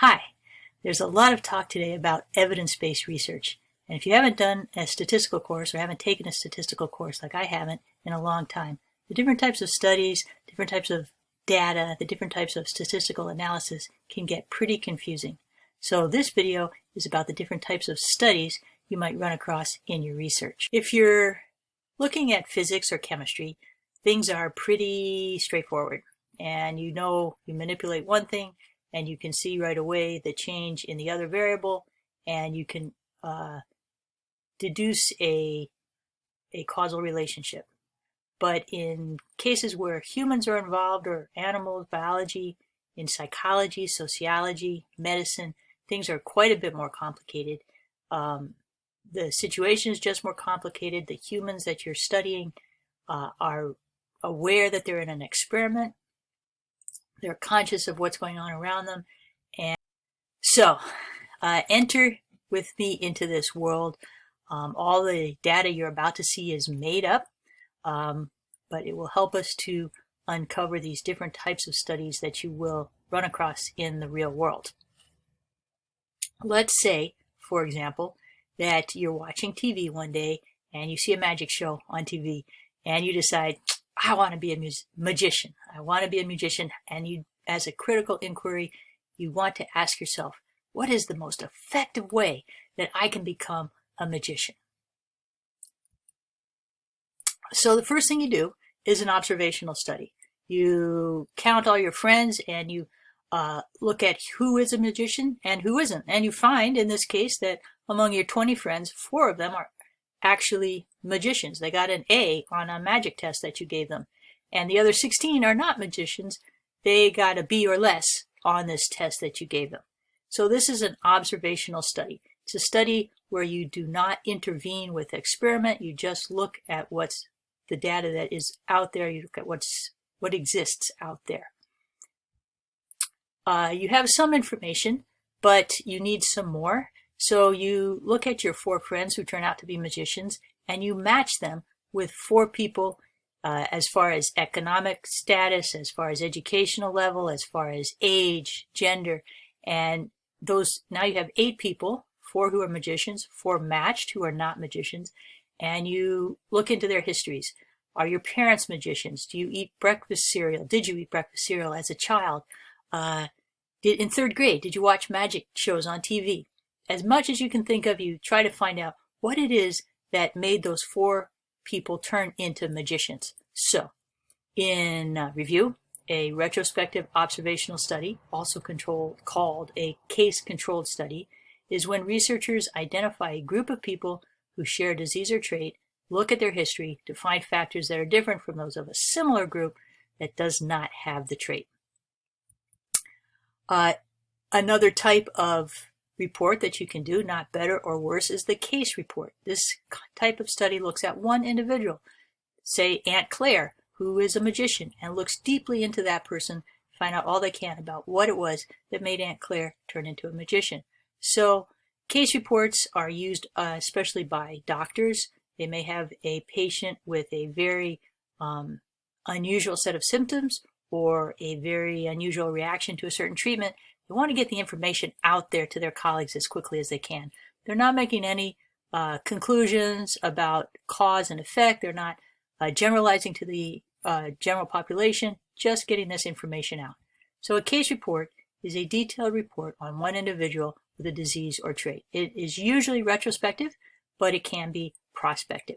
Hi, there's a lot of talk today about evidence-based research. And if you haven't done a statistical course or haven't taken a statistical course like I haven't in a long time, the different types of studies, different types of data, the different types of statistical analysis can get pretty confusing. So this video is about the different types of studies you might run across in your research. If you're looking at physics or chemistry, things are pretty straightforward. And you know you manipulate one thing, and you can see right away the change in the other variable, and you can deduce a causal relationship. But in cases where humans are involved, or animals, biology, in psychology, sociology, medicine, things are quite a bit more complicated. The situation is just more complicated. The humans that you're studying are aware that they're in an experiment. They're conscious of what's going on around them. And so enter with me into this world. All the data you're about to see is made up, but it will help us to uncover these different types of studies that you will run across in the real world. Let's say, for example, that you're watching TV one day and you see a magic show on TV and you decide, I want to be a magician. I want to be a magician. And you, as a critical inquiry, you want to ask yourself, what is the most effective way that I can become a magician? So the first thing you do is an observational study. You count all your friends and you look at who is a magician and who isn't. And you find, in this case, that among your 20 friends, 4 of them are actually magicians. They got an A on a magic test that you gave them. And the other 16 are not magicians. They got a B or less on this test that you gave them. So this is an observational study. It's a study where you do not intervene with the experiment. You just look at what's the data that is out there. You look at what exists out there. You have some information, but you need some more. So you look at your 4 friends who turn out to be magicians, and you match them with 4 people as far as economic status, as far as educational level, as far as age, gender, and those, now you have 8 people, 4 who are magicians, 4 matched who are not magicians, and you look into their histories. Are your parents magicians? Do you eat breakfast cereal? Did you eat breakfast cereal as a child? In 3rd grade, did you watch magic shows on TV? As much as you can think of, you try to find out what it is that made those 4 people turn into magicians. So, in review, a retrospective observational study, also called a case-controlled study, is when researchers identify a group of people who share a disease or trait, look at their history to find factors that are different from those of a similar group that does not have the trait. Another type of report that you can do, not better or worse, is the case report. This type of study looks at one individual, say Aunt Claire, who is a magician, and looks deeply into that person, find out all they can about what it was that made Aunt Claire turn into a magician. So case reports are used especially by doctors. They may have a patient with a very unusual set of symptoms or a very unusual reaction to a certain treatment. They want to get the information out there to their colleagues as quickly as they can. They're not making any conclusions about cause and effect. They're not generalizing to the general population, just getting this information out. So a case report is a detailed report on one individual with a disease or trait. It is usually retrospective, but it can be prospective.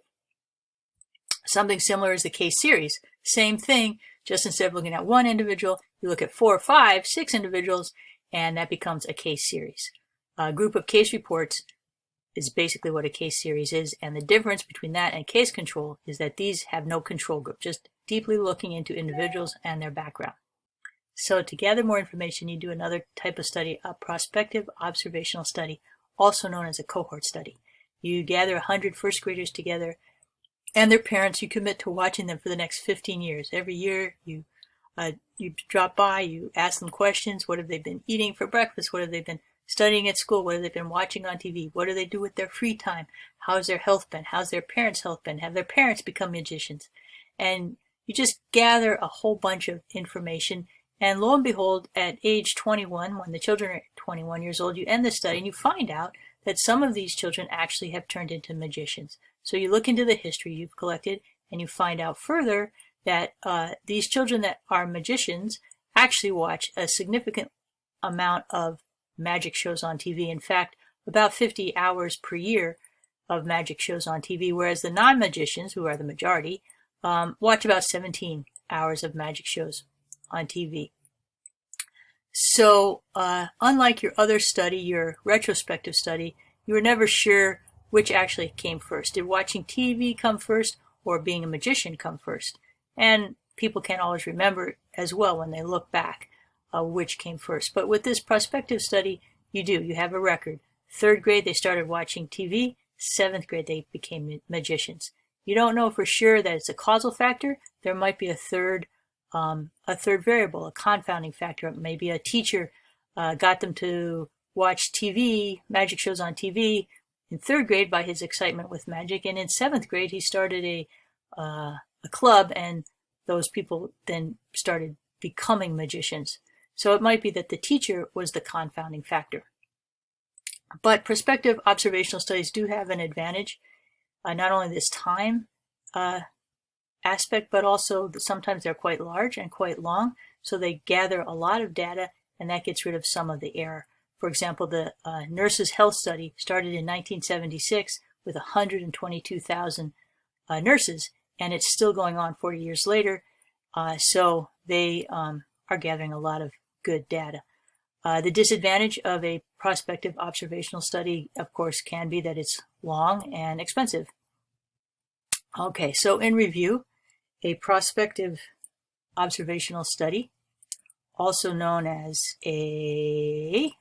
Something similar is the case series. Same thing, just instead of looking at one individual, you look at 4, 5, 6 individuals, and that becomes a case series. A group of case reports is basically what a case series is, and the difference between that and case control is that these have no control group, just deeply looking into individuals and their background. So to gather more information, you do another type of study, a prospective observational study, also known as a cohort study. You gather 100 first graders together and their parents. You commit to watching them for the next 15 years. Every year you drop by, you ask them questions. What have they been eating for breakfast? What have they been studying at school? What have they been watching on TV? What do they do with their free time? How's their health been? How's their parents' health been? Have their parents become magicians? And you just gather a whole bunch of information And lo and behold, at age 21, when the children are 21 years old, you end the study and you find out that some of these children actually have turned into magicians. So you look into the history you've collected and you find out further that these children that are magicians actually watch a significant amount of magic shows on TV. In fact, about 50 hours per year of magic shows on TV, whereas the non-magicians, who are the majority, watch about 17 hours of magic shows on TV. So unlike your other study, your retrospective study, you were never sure which actually came first. Did watching TV come first or being a magician come first? And people can't always remember as well when they look back which came first. But with this prospective study, you do. You have a record. 3rd grade, they started watching TV. 7th grade, they became magicians. You don't know for sure that it's a causal factor. There might be a third variable, a confounding factor. Maybe a teacher got them to watch TV, magic shows on TV in 3rd grade by his excitement with magic, and in 7th grade he started a club, and those people then started becoming magicians. So it might be that the teacher was the confounding factor. But prospective observational studies do have an advantage, not only this time aspect, but also sometimes they're quite large and quite long, so they gather a lot of data, and that gets rid of some of the error. For example, the Nurses' Health Study started in 1976 with 122,000 nurses, and it's still going on 40 years later, so they are gathering a lot of good data. The disadvantage of a prospective observational study, of course, can be that it's long and expensive. Okay, so in review, a prospective observational study, also known as a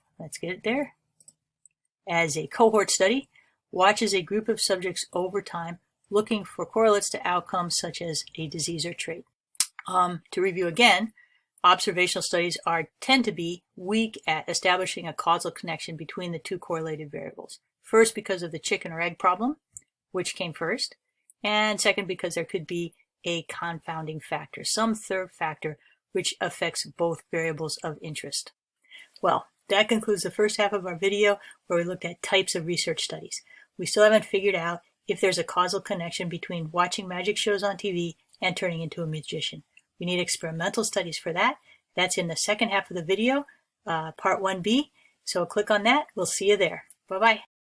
cohort study, watches a group of subjects over time looking for correlates to outcomes such as a disease or trait. To review again, observational studies tend to be weak at establishing a causal connection between the two correlated variables. First, because of the chicken or egg problem, which came first, and second, because there could be a confounding factor, some third factor which affects both variables of interest. Well, that concludes the first half of our video where we looked at types of research studies. We still haven't figured out if there's a causal connection between watching magic shows on TV and turning into a magician. We need experimental studies for that. That's in the second half of the video, part 1B. So click on that. We'll see you there. Bye-bye.